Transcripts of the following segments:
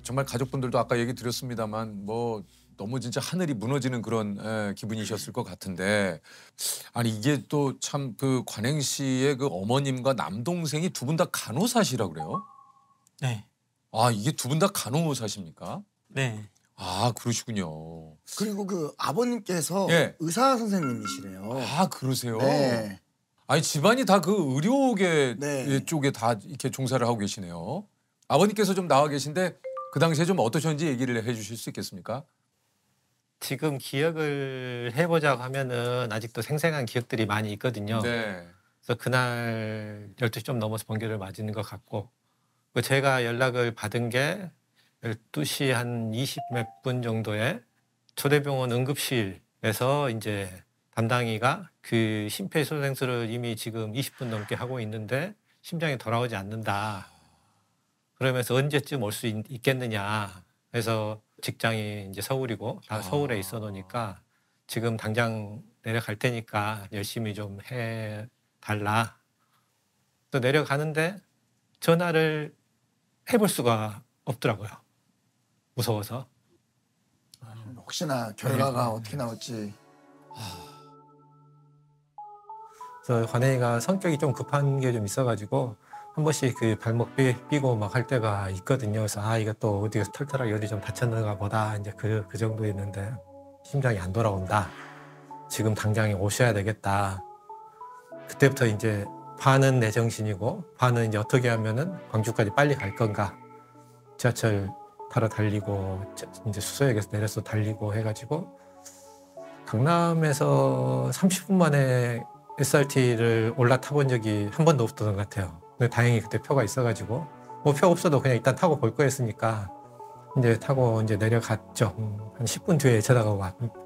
정말 가족분들도 아까 얘기 드렸습니다만 뭐 너무 진짜 하늘이 무너지는 그런 기분이셨을 것 같은데 아니 이게 또 참 그 관행 씨의 그 어머님과 남동생이 두 분 다 간호사시라 그래요? 네. 아 이게 두 분 다 간호사십니까? 네. 아 그러시군요. 그리고 그 아버님께서 예. 의사 선생님이시래요. 아 그러세요? 네. 아니 집안이 다 그 의료계 네. 쪽에 다 이렇게 종사를 하고 계시네요. 아버님께서 좀 나와 계신데 그 당시에 좀 어떠셨는지 얘기를 해주실 수 있겠습니까? 지금 기억을 해보자고 하면은 아직도 생생한 기억들이 많이 있거든요. 네. 그래서 그날 12시 좀 넘어서 번개를 맞은 것 같고 제가 연락을 받은 게 12시 한 20 몇 분 정도에 초대병원 응급실에서 이제 담당이가 그 심폐소생술을 이미 지금 20분 넘게 하고 있는데 심장이 돌아오지 않는다. 그러면서 언제쯤 올 수 있겠느냐. 그래서 직장이 이제 서울이고 다 서울에 있어 놓으니까 지금 당장 내려갈 테니까 열심히 좀 해 달라. 또 내려가는데 전화를 해볼 수가 없더라고요. 무서워서. 혹시나 결과가 어떻게 나올지. 그래서 관행이가 성격이 좀 급한 게 좀 있어가지고 한 번씩 그 발목 삐고 막 할 때가 있거든요. 그래서 아 이거 또 어디 털털하게 어디 좀 다쳤는가 보다 이제 그 정도였는데 심장이 안 돌아온다. 지금 당장에 오셔야 되겠다. 그때부터 이제 반은 내 정신이고 반은 이제 어떻게 하면은 광주까지 빨리 갈 건가. 지하철 타러 달리고 이제 수서역에서 내려서 달리고 해가지고 강남에서 30분 만에 SRT를 올라타본 적이 한 번도 없던 것 같아요. 근데 다행히 그때 표가 있어가지고 뭐 표 없어도 그냥 일단 타고 볼 거였으니까 이제 타고 이제 내려갔죠. 한 10분 뒤에 전화가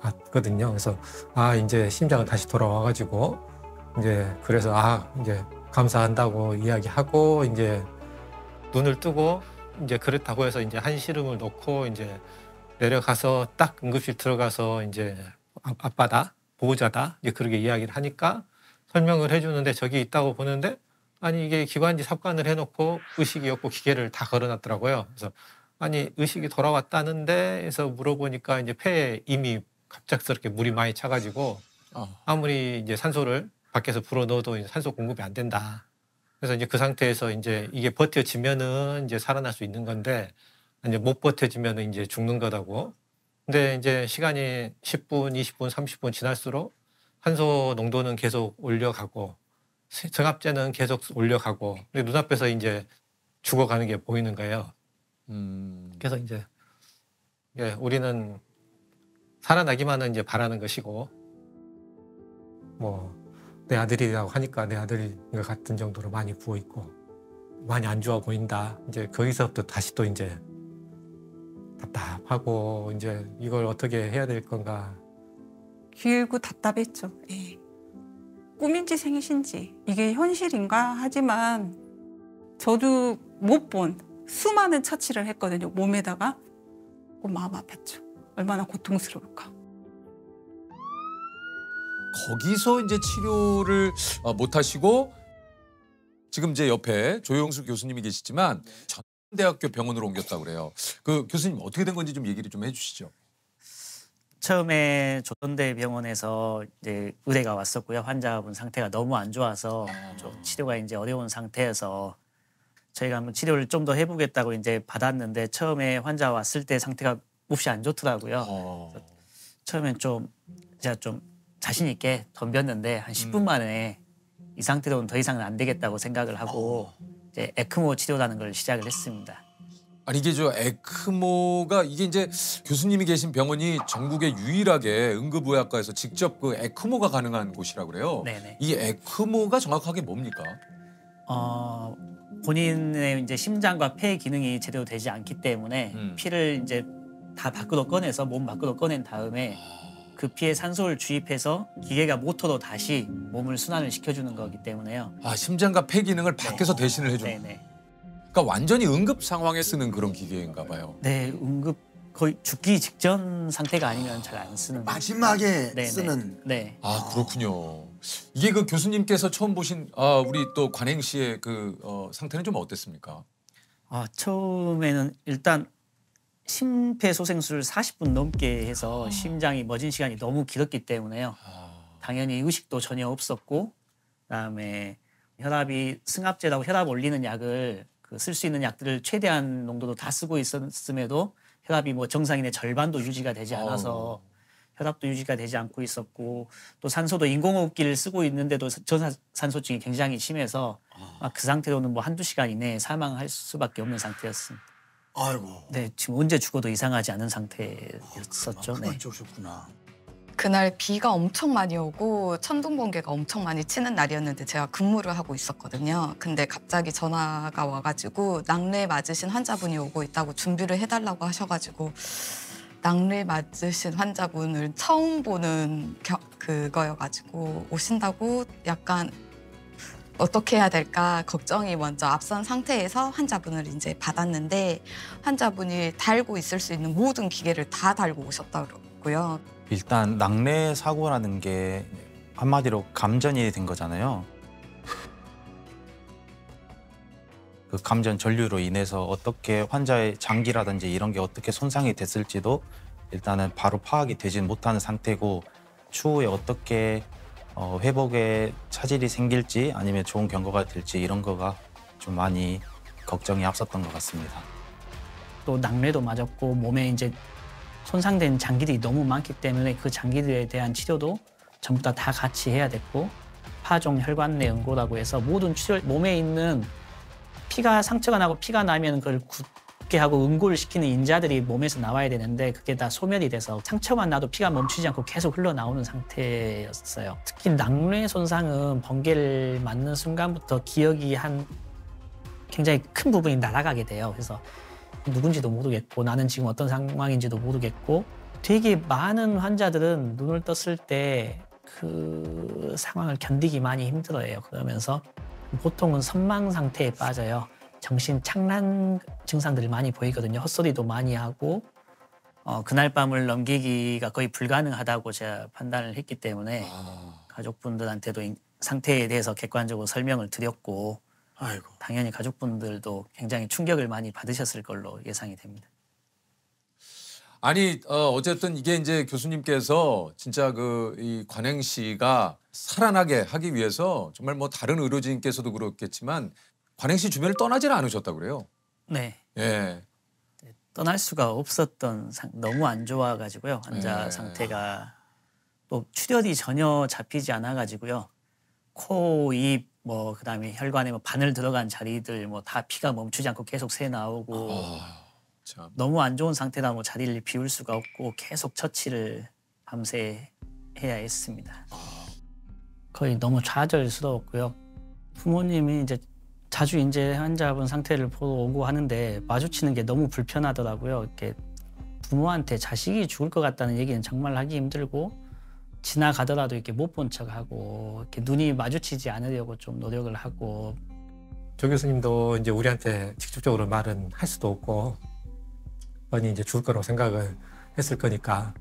왔거든요. 그래서 아 이제 심장은 다시 돌아와가지고 이제 그래서 아 이제 감사한다고 이야기하고 이제 눈을 뜨고 이제 그렇다고 해서 이제 한시름을 놓고 이제 내려가서 딱 응급실 들어가서 이제 아빠다 보호자다 이제 그렇게 이야기를 하니까 설명을 해주는데 저기 있다고 보는데 아니 이게 기관지 삽관을 해놓고 의식이 없고 기계를 다 걸어놨더라고요. 그래서 아니 의식이 돌아왔다는데 해서 물어보니까 이제 폐에 이미 갑작스럽게 물이 많이 차가지고 아무리 이제 산소를 밖에서 불어 넣어도 이제 산소 공급이 안 된다. 그래서 이제 그 상태에서 이제 이게 버텨지면은 이제 살아날 수 있는 건데 이제 못 버텨지면은 이제 죽는 거다고. 근데 이제 시간이 10분, 20분, 30분 지날수록 산소 농도는 계속 올려가고 정압제는 계속 올려가고 눈앞에서 이제 죽어가는 게 보이는 거예요. 그래서 이제 예, 우리는 살아나기만은 이제 바라는 것이고 뭐 내 아들이라고 하니까 내 아들인 것 같은 정도로 많이 부어 있고 많이 안 좋아 보인다. 이제 거기서부터 다시 또 이제 답답하고 이제 이걸 어떻게 해야 될 건가. 길고 답답했죠. 예. 꿈인지 생신지 이게 현실인가 하지만 저도 못 본 수많은 처치를 했거든요. 몸에다가 마음 아팠죠. 얼마나 고통스러울까. 거기서 이제 치료를 못 하시고 지금 이제 옆에 조영수 교수님이 계시지만 전대학교 병원으로 옮겼다고 그래요. 그 교수님 어떻게 된 건지 좀 얘기를 좀 해주시죠. 처음에 조선대병원에서 이제 의뢰가 왔었고요. 환자분 상태가 너무 안 좋아서 좀 치료가 이제 어려운 상태여서 저희가 한번 치료를 좀 더 해보겠다고 이제 받았는데 처음에 환자 왔을 때 상태가 몹시 안 좋더라고요. 처음엔 좀 제가 좀 자신 있게 덤볐는데 한 10분 만에 이 상태로는 더 이상은 안 되겠다고 생각을 하고 이제 에크모 치료라는 걸 시작을 했습니다. 아니 이게 저 에크모가 이게 이제 교수님이 계신 병원이 전국에 유일하게 응급의학과에서 직접 그 에크모가 가능한 곳이라고 그래요. 네네. 이 에크모가 정확하게 뭡니까? 본인의 이제 심장과 폐 기능이 제대로 되지 않기 때문에 피를 이제 다 밖으로 꺼내서 몸 밖으로 꺼낸 다음에 그 피에 산소를 주입해서 기계가 모터로 다시 몸을 순환을 시켜주는 거기 때문에요. 아 심장과 폐 기능을 밖에서 대신을 해주는. 네네. 그러니까 완전히 응급 상황에 쓰는 그런 기계인가 봐요. 네, 응급 거의 죽기 직전 상태가 아니면 잘 안 쓰는. 마지막에 네네. 쓰는. 네. 아 그렇군요. 이게 그 교수님께서 처음 보신 우리 또 관행 씨의 그 상태는 좀 어땠습니까? 처음에는 일단 심폐소생술을 40분 넘게 해서 심장이 멎은 시간이 너무 길었기 때문에요. 당연히 의식도 전혀 없었고, 그다음에 혈압이 승합제라고 혈압 올리는 약을 쓸 수 있는 약들을 최대한 농도로 다 쓰고 있었음에도 혈압이 뭐 정상인의 절반도 유지가 되지 않아서 혈압도 유지가 되지 않고 있었고, 또 산소도 인공호흡기를 쓰고 있는데도 저산소증이 굉장히 심해서 그 상태로는 뭐 한두 시간 이내에 사망할 수밖에 없는 상태였습니다. 아이고. 네, 지금 언제 죽어도 이상하지 않은 상태였었죠. 네. 그만 오셨구나. 그날 비가 엄청 많이 오고 천둥 번개가 엄청 많이 치는 날이었는데 제가 근무를 하고 있었거든요. 근데 갑자기 전화가 와가지고 낙뢰 맞으신 환자분이 오고 있다고 준비를 해달라고 하셔가지고 낙뢰 맞으신 환자분을 처음 보는 그거여가지고 오신다고 약간 어떻게 해야 될까 걱정이 먼저 앞선 상태에서 환자분을 이제 받았는데 환자분이 달고 있을 수 있는 모든 기계를 다 달고 오셨더라고요. 일단 낙뢰 사고라는 게 한마디로 감전이 된 거잖아요. 그 감전 전류로 인해서 어떻게 환자의 장기라든지 이런 게 어떻게 손상이 됐을지도 일단은 바로 파악이 되진 못하는 상태고, 추후에 어떻게 회복에 차질이 생길지 아니면 좋은 경과가 될지 이런 거가 좀 많이 걱정이 앞섰던 것 같습니다. 또 낙뢰도 맞았고 몸에 이제 손상된 장기들이 너무 많기 때문에 그 장기들에 대한 치료도 전부 다 같이 해야 됐고, 파종 혈관 내 연고라고 해서 모든 몸에 있는 피가 상처가 나고 피가 나면 그걸 굳게 하고 응고를 시키는 인자들이 몸에서 나와야 되는데 그게 다 소멸이 돼서 상처만 나도 피가 멈추지 않고 계속 흘러나오는 상태였어요. 특히 낙뢰 손상은 번개를 맞는 순간부터 기억이 굉장히 큰 부분이 날아가게 돼요. 그래서 누군지도 모르겠고 나는 지금 어떤 상황인지도 모르겠고, 되게 많은 환자들은 눈을 떴을 때 그 상황을 견디기 많이 힘들어해요. 그러면서 보통은 선망 상태에 빠져요. 정신 착란 증상들이 많이 보이거든요. 헛소리도 많이 하고 그날 밤을 넘기기가 거의 불가능하다고 제가 판단을 했기 때문에 가족분들한테도 상태에 대해서 객관적으로 설명을 드렸고, 아이고. 당연히 가족분들도 굉장히 충격을 많이 받으셨을 걸로 예상이 됩니다. 아니 어쨌든 이게 이제 교수님께서 진짜 이 관행시가 살아나게 하기 위해서 정말 뭐 다른 의료진께서도 그렇겠지만 관행시 주변을 떠나지는 않으셨다고 그래요. 네. 예. 떠날 수가 없었던 너무 안 좋아가지고요. 환자 네. 상태가 또 출혈이 전혀 잡히지 않아가지고요. 코, 입, 뭐 그다음에 혈관에 뭐 바늘 들어간 자리들 뭐 다 피가 멈추지 않고 계속 새 나오고 참. 너무 안 좋은 상태다 뭐 자리를 비울 수가 없고 계속 처치를 밤새 해야 했습니다. 거의 너무 좌절스러웠고요. 부모님이 이제 자주 이제 환자분 상태를 보러 오고 하는데 마주치는 게 너무 불편하더라고요. 이렇게 부모한테 자식이 죽을 것 같다는 얘기는 정말 하기 힘들고, 지나가더라도 이렇게 못 본 척하고 이렇게 눈이 마주치지 않으려고 좀 노력을 하고. 조 교수님도 이제 우리한테 직접적으로 말은 할 수도 없고 뻔히 이제 죽을 거라고 생각을 했을 거니까,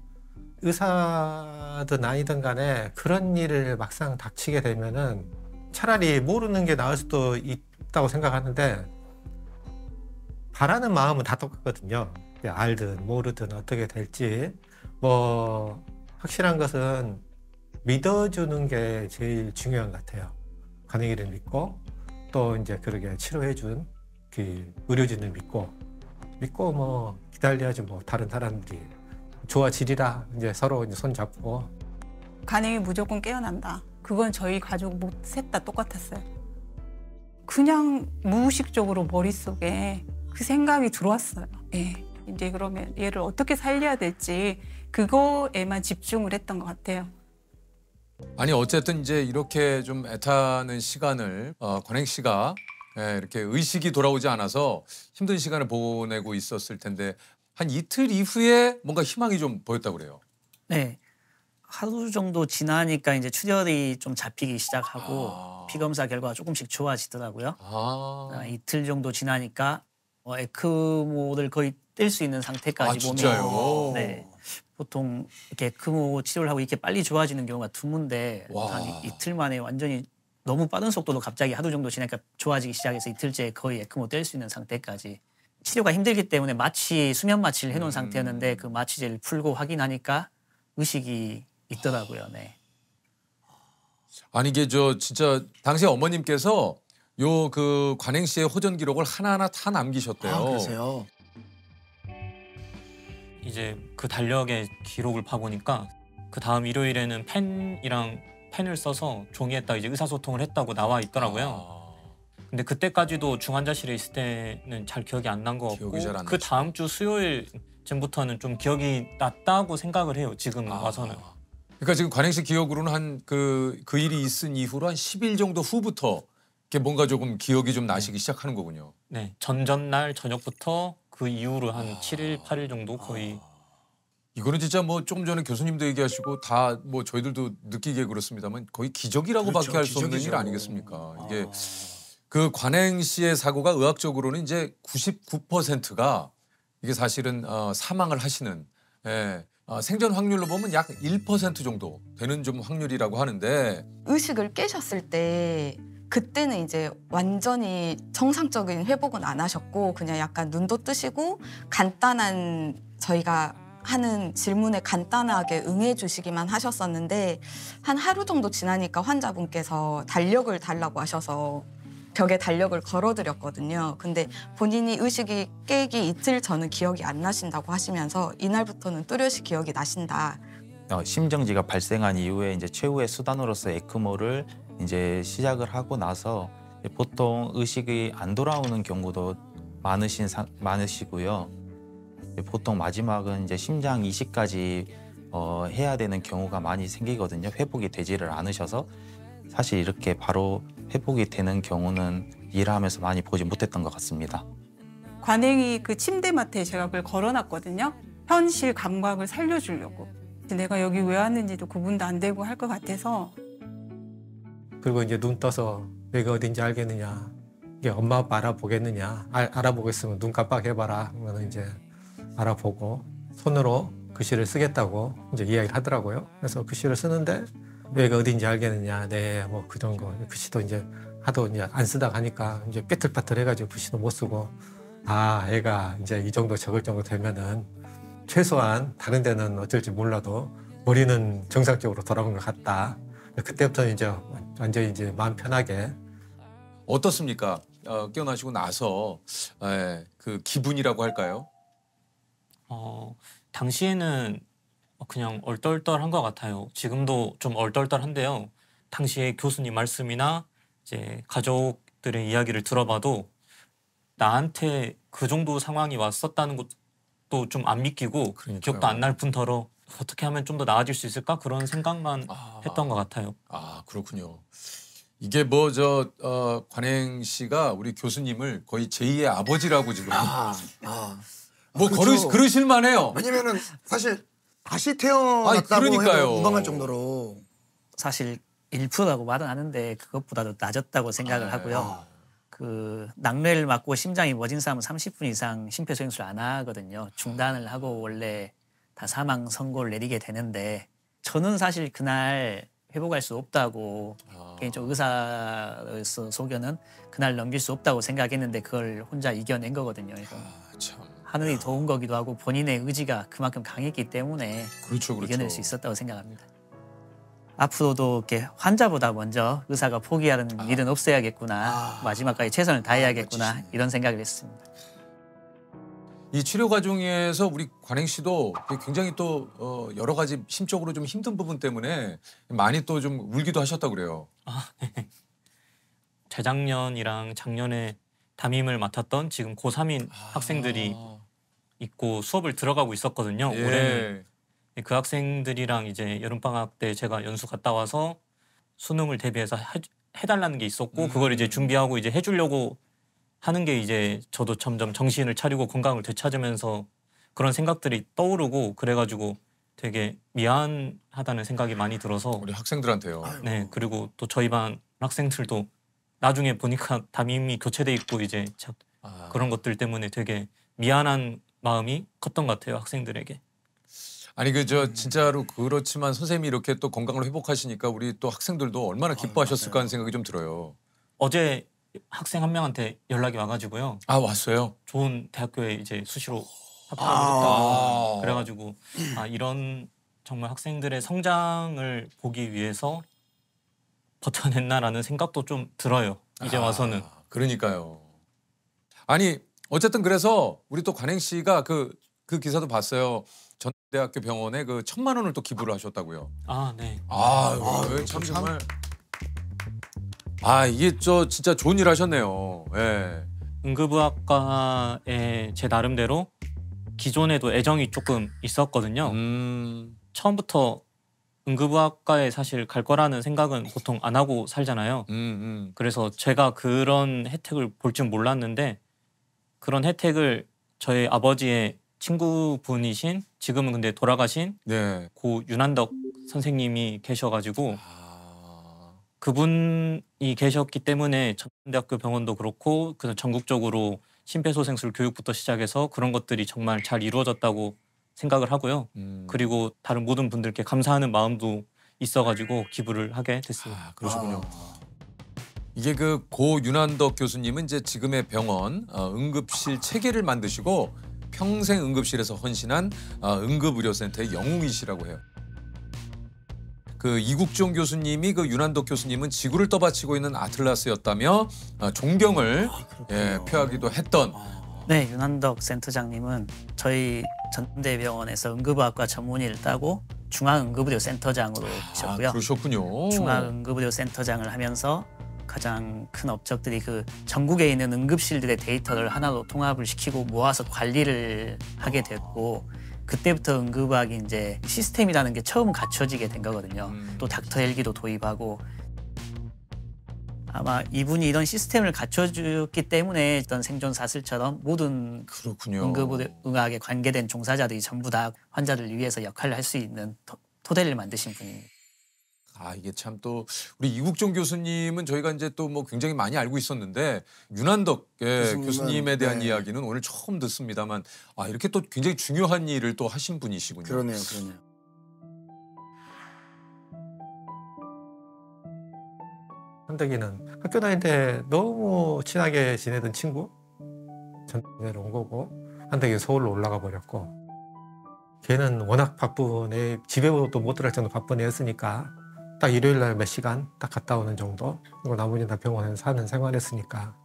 의사든 아니든 간에 그런 일을 막상 닥치게 되면은 차라리 모르는 게 나을 수도 있다고 생각하는데, 바라는 마음은 다 똑같거든요. 알든 모르든 어떻게 될지. 뭐 확실한 것은 믿어주는 게 제일 중요한 것 같아요. 관행이를 믿고 또 이제 그러게 치료해준 그 의료진을 믿고 뭐 기다려야지 뭐 다른 사람들이 좋아지리라 이제 서로 이제 손 잡고. 관행이 무조건 깨어난다. 그건 저희 가족 셋 다 똑같았어요. 그냥 무의식적으로 머릿속에 그 생각이 들어왔어요. 예. 이제 그러면 얘를 어떻게 살려야 될지 그거에만 집중을 했던 것 같아요. 아니 어쨌든 이제 이렇게 좀 애타는 시간을 관행 씨가 이렇게 의식이 돌아오지 않아서 힘든 시간을 보내고 있었을 텐데 한 이틀 이후에 뭔가 희망이 좀 보였다고 그래요. 네. 하루 정도 지나니까 이제 출혈이 좀 잡히기 시작하고 피 검사 결과가 조금씩 좋아지더라고요. 이틀 정도 지나니까 에크모를 거의 뗄 수 있는 상태까지 몸이. 진짜요? 네. 보통 이렇게 에크모 치료를 하고 이렇게 빨리 좋아지는 경우가 드문데 한 이틀 만에 완전히 너무 빠른 속도로 갑자기 하루 정도 지나니까 좋아지기 시작해서 이틀째 거의 에크모 뗄 수 있는 상태까지 치료가 힘들기 때문에 수면 마취를 해놓은 상태였는데 그 마취제를 풀고 확인하니까 의식이 있더라고요. 네. 아니 이게 진짜 당시 어머님께서 요 그 관행 씨의 호전 기록을 하나하나 다 남기셨대요. 아, 그러세요? 이제 그 달력의 기록을 파보니까 그 다음 일요일에는 펜을 써서 종이에다 이제 의사소통을 했다고 나와 있더라고요. 근데 그때까지도 중환자실에 있을 때는 잘 기억이 안 난 것 같고 기억이 잘안 그 나시죠. 다음 주 수요일쯤부터는 좀 기억이 났다고 생각을 해요. 지금 와서는. 그러니까 지금 관행 씨 기억으로는 한 그 일이 있은 이후로 한 10일 정도 후부터 이렇게 뭔가 조금 기억이 좀 나시기 시작하는 거군요. 네, 전날 저녁부터 그 이후로 한 7일, 8일 정도 거의 이거는 진짜 뭐 조금 전에 교수님도 얘기하시고 다 뭐 저희들도 느끼기에 그렇습니다만 거의 기적이라고밖에 그렇죠, 할 수 없는 일 기적이죠. 아니겠습니까? 이게 그 관행 씨의 사고가 의학적으로는 이제 99%가 이게 사실은 사망을 하시는 생존 확률로 보면 약 1% 정도 되는 좀 확률이라고 하는데 의식을 깨셨을 때 그때는 이제 완전히 정상적인 회복은 안 하셨고 그냥 약간 눈도 뜨시고 간단한 저희가 하는 질문에 간단하게 응해 주시기만 하셨었는데 한 하루 정도 지나니까 환자분께서 달력을 달라고 하셔서 벽에 달력을 걸어드렸거든요. 근데 본인이 의식이 깨기 이틀 전은 기억이 안 나신다고 하시면서 이날부터는 뚜렷이 기억이 나신다. 심정지가 발생한 이후에 이제 최후의 수단으로서 에크모를 이제 시작을 하고 나서 보통 의식이 안 돌아오는 경우도 많으시고요. 보통 마지막은 이제 심장 이식까지 해야 되는 경우가 많이 생기거든요. 회복이 되지를 않으셔서 사실 이렇게 바로 회복이 되는 경우는 일하면서 많이 보지 못했던 것 같습니다. 관행이 그 침대맡에 제가 그걸 걸어놨거든요. 현실 감각을 살려주려고. 내가 여기 왜 왔는지도 구분도 안 되고 할 것 같아서. 그리고 이제 눈 떠서 여기가 어딘지 알겠느냐. 이게 엄마 아빠 알아보겠느냐. 알아보겠으면 눈 깜빡해봐라. 그러면 이제 알아보고 손으로 글씨를 쓰겠다고 이제 이야기를 하더라고요. 그래서 글씨를 쓰는데 여기가 어딘지 알겠느냐. 네, 뭐 그 정도. 글씨도 이제 하도 이제 안 쓰다 가니까 이제 삐뚤빠뚤 해가지고 글씨도 못 쓰고 애가 이제 이 정도 적을 정도 되면은 최소한 다른 데는 어쩔지 몰라도 머리는 정상적으로 돌아온 것 같다. 그때부터 이제 완전히 이제 마음 편하게. 어떻습니까? 깨어나시고 나서 그 기분이라고 할까요? 당시에는 그냥 얼떨떨한 것 같아요. 지금도 좀 얼떨떨한데요. 당시에 교수님 말씀이나 이제 가족들의 이야기를 들어봐도 나한테 그 정도 상황이 왔었다는 것도 좀 안 믿기고 그러니까요. 기억도 안 날 뿐더러 어떻게 하면 좀 더 나아질 수 있을까 그런 생각만 했던 것 같아요. 그렇군요. 이게 뭐 관행 씨가 우리 교수님을 거의 제2의 아버지라고 지금 뭐 그렇죠. 그러실 만해요. 왜냐면은 사실 다시 태어났다고 그러니까요. 해도 무방할 정도로. 사실 1%라고 말은 하는데 그것보다도 낮았다고 생각을 하고요. 그 낙뢰를 맞고 심장이 멎은 사람은 30분 이상 심폐소생술 안 하거든요. 중단을 하고 원래 다 사망 선고를 내리게 되는데 저는 사실 그날 회복할 수 없다고 개인적 의사로서 소견은 그날 넘길 수 없다고 생각했는데 그걸 혼자 이겨낸 거거든요. 그래서 참. 하늘이 도운 거기도 하고 본인의 의지가 그만큼 강했기 때문에 그렇죠. 이겨낼 수 있었다고 생각합니다. 앞으로도 이렇게 환자보다 먼저 의사가 포기하는 일은 없어야겠구나. 마지막까지 최선을 다해야겠구나. 멋지시네. 이런 생각을 했습니다. 이 치료 과정에서 우리 관행 씨도 굉장히 또 여러 가지 심적으로 좀 힘든 부분 때문에 많이 또 좀 울기도 하셨다고 그래요. 재작년이랑 작년에 담임을 맡았던 지금 고3인 학생들이 있고 수업을 들어가고 있었거든요. 예. 올해는 그 학생들이랑 이제 여름방학 때 제가 연수 갔다 와서 수능을 대비해서 해달라는 게 있었고 그걸 이제 준비하고 이제 해주려고 하는 게 이제 저도 점점 정신을 차리고 건강을 되찾으면서 그런 생각들이 떠오르고 그래가지고 되게 미안하다는 생각이 많이 들어서 우리 학생들한테요. 네, 그리고 또 저희 반 학생들도 나중에 보니까 담임이 교체돼 있고 이제 그런 것들 때문에 되게 미안한 마음이 컸던 것 같아요, 학생들에게. 아니 진짜로 그렇지만 선생님이 이렇게 또 건강을 회복하시니까 우리 또 학생들도 얼마나 기뻐하셨을까 하는 생각이 좀 들어요. 어제 학생 한 명한테 연락이 와가지고요. 아 왔어요. 좋은 대학교에 이제 수시로 아. 합격하겠다. 그래가지고 이런 정말 학생들의 성장을 보기 위해서 버텨냈나라는 생각도 좀 들어요. 이제 와서는. 그러니까요. 아니 어쨌든 그래서 우리 또 관행 씨가 그 기사도 봤어요. 전대학교 병원에 그 1,000만 원을 또 기부를 하셨다고요. 아, 네. 참 정말. 이게 진짜 좋은 일 하셨네요. 예. 응급의학과에 제 나름대로 기존에도 애정이 조금 있었거든요. 처음부터 응급의학과에 사실 갈 거라는 생각은 보통 안 하고 살잖아요. 그래서 제가 그런 혜택을 볼 줄 몰랐는데 그런 혜택을 저희 아버지의 친구분이신 지금은 근데 돌아가신 네. 고 윤한덕 선생님이 계셔가지고 그분이 계셨기 때문에 전대학교 병원도 그렇고 그래서 전국적으로 심폐소생술 교육부터 시작해서 그런 것들이 정말 잘 이루어졌다고 생각을 하고요. 그리고 다른 모든 분들께 감사하는 마음도 있어가지고 기부를 하게 됐습니다. 그러시군요. 이게 그 고 윤한덕 교수님은 이제 지금의 병원 응급실 체계를 만드시고 평생 응급실에서 헌신한 응급의료센터의 영웅이시라고 해요. 그 이국종 교수님이 그 윤한덕 교수님은 지구를 떠받치고 있는 아틀라스였다며 존경을 표하기도 했던. 네, 윤한덕 센터장님은 저희 전대병원에서 응급의학과 전문의를 따고 중앙응급의료센터장으로 계셨고요. 그러셨군요. 중앙응급의료센터장을 하면서 가장 큰 업적들이 그 전국에 있는 응급실들의 데이터를 하나로 통합을 시키고 모아서 관리를 하게 됐고 그때부터 응급의학이 이제 시스템이라는 게 처음 갖춰지게 된 거거든요. 또 닥터 헬기도 도입하고 아마 이분이 이런 시스템을 갖춰줬기 때문에 어떤 생존 사슬처럼 모든 응급의학에 관계된 종사자들이 전부 다 환자를 위해서 역할을 할 수 있는 토대를 만드신 분입니다. 이게 참 또 우리 이국종 교수님은 저희가 이제 또 뭐 굉장히 많이 알고 있었는데 윤한덕 교수님에 대한 이야기는 오늘 처음 듣습니다만 이렇게 또 굉장히 중요한 일을 또 하신 분이시군요. 그러네요. 한덕이는 학교 다닐 때 너무 친하게 지내던 친구 전대로 온 거고 한덕이는 서울로 올라가 버렸고 걔는 워낙 바쁜 애 집에도 못 들어갈 정도 바쁜 애였으니까 딱 일요일 날 몇 시간 딱 갔다 오는 정도 그리고 나머지는 다 병원에서 사는 생활했으니까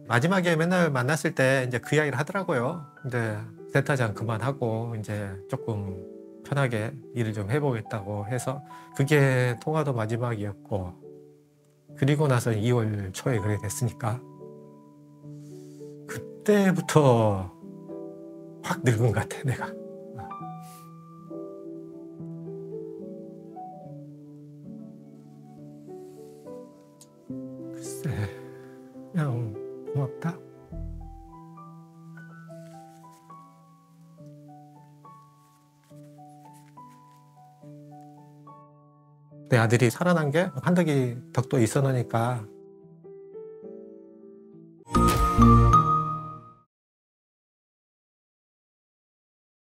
마지막에 맨날 만났을 때 이제 그 이야기를 하더라고요. 근데 센터장 그만하고 이제 조금 편하게 일을 좀 해보겠다고 해서 그게 통화도 마지막이었고 그리고 나서 2월 초에 그렇게 됐으니까 그때부터 확 늙은 것 같아 내가. 글쎄 그냥 고맙다. 내 아들이 살아난 게 한덕이 덕도 있어 놓으니까